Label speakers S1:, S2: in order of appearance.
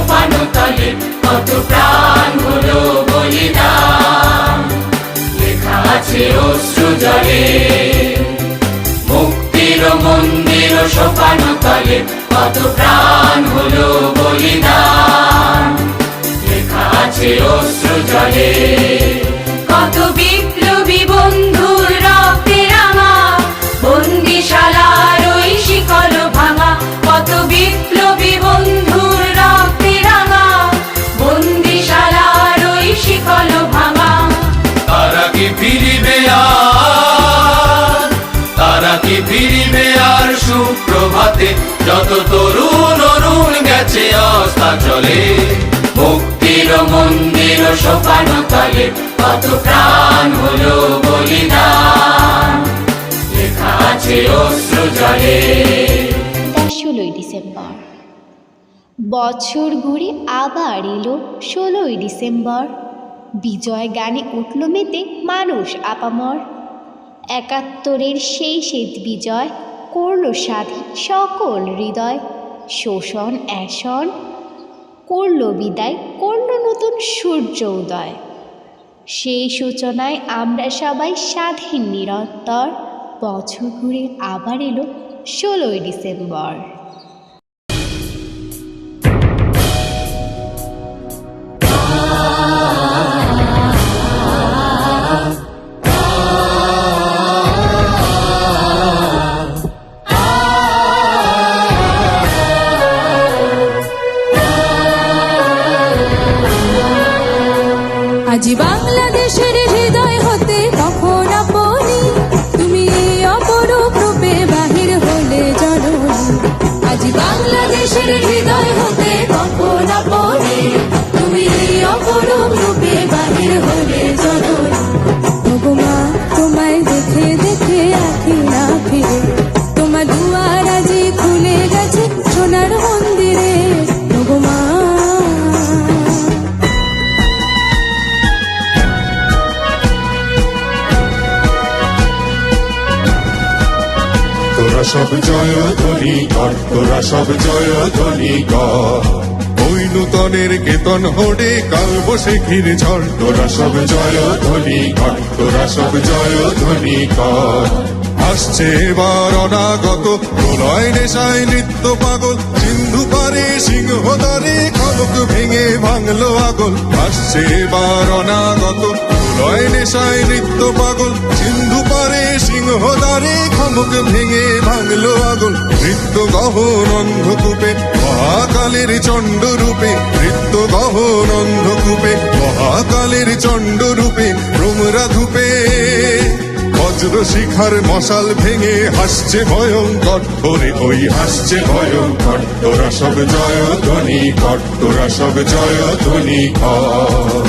S1: সোপানো তলে কত প্রাণ হলো বলিদান, লেখা আছে অশ্রু জলে। মুক্তির মন্দির সোপানো তলে কত প্রাণ হলো বলিদান, লেখা আছে অশ্রু জলে। কত বিপ্লবী বন্ধুর রক্তে রাঙা বন্দিশালার ওই শিকল ভাঙা, কত বিপ্লবী বন্ধুর রক্তে রাঙা বন্দিশালার ওই শিকল ভাঙা।
S2: তারা কি ফিরিবে আর, তারা কি ফিরিবে আর সুপ্রভাতে, যত তরুণ অরুণ গেছে আস্থা চলে। মুক্তির মন্দির সোপানো তলে কত প্রাণ হলো বলিদান, লেখা আছে অশ্রু জলে।
S3: 16ই ডিসেম্বর বছর ঘুরে আবার এলো 16ই ডিসেম্বর। বিজয় গানে উঠল মেতে মানুষ আপামর। 71-এর সেই শ্বেত বিজয় করল স্বাধীন সকল হৃদয়। শোষণ অ্যাসন করল বিদায়, করল নতুন সূর্য উদয়। সেই সূচনায় আমরা সবাই স্বাধীন নিরন্তর। বছর ঘুরে আবার এলো 16ই ডিসেম্বর।
S4: আজি বাংলাদেশের হৃদয় হতে কখন আপনি তুমি অপরূপ রূপে বাহির হলে জননী। আজি বাংলাদেশের হৃদয় হতে কখন আপনি তুমি অপরূপ রূপে বাহির হলে জননী। ওগো মা তোমায় দেখে দেখে আঁখি না ফিরে, তোমার দুয়ার আজি খুলে গেছে সোনার মন্দিরে। ওগো মা
S5: তোরা সব জয় ধ্বনি কর, তোরা সব জয় ধ্বনি কর। ওই নূতনের কেতন হোড়ে কাল বসে ঘিরে ঝড়। তোরা সব জয় ধ্বনি কর, তোরা সব জয় ধ্বনি কর। আসছে এবার অনাগত প্রলয় নেশায় নৃত্য পাগল, সিন্ধু পারে সিংহদ্বারে খবক ভেঙে ভাঙলো আগল। আসছে এবার অনাগত প্রলয় নেশায় নৃত্য পাগল, সিন্ধু পারে সিংহদ্বারে খবক ভেঙে ভাঙলো আগল। নৃত্য গহন অন্ধকূপে মহাকালের চণ্ড রূপে, নৃত্য গহন অন্ধকূপে মহাকালের চণ্ড রূপে। ভ্রমরা ধূপে বজ্র শিখার মশাল ভেঙে হাসছে ভয়ঙ্কর, ওরে ওই হাসছে ভয়ঙ্কর। তোরা সব জয় ধ্বনি কর, তোরা সব জয় ধ্বনি কর।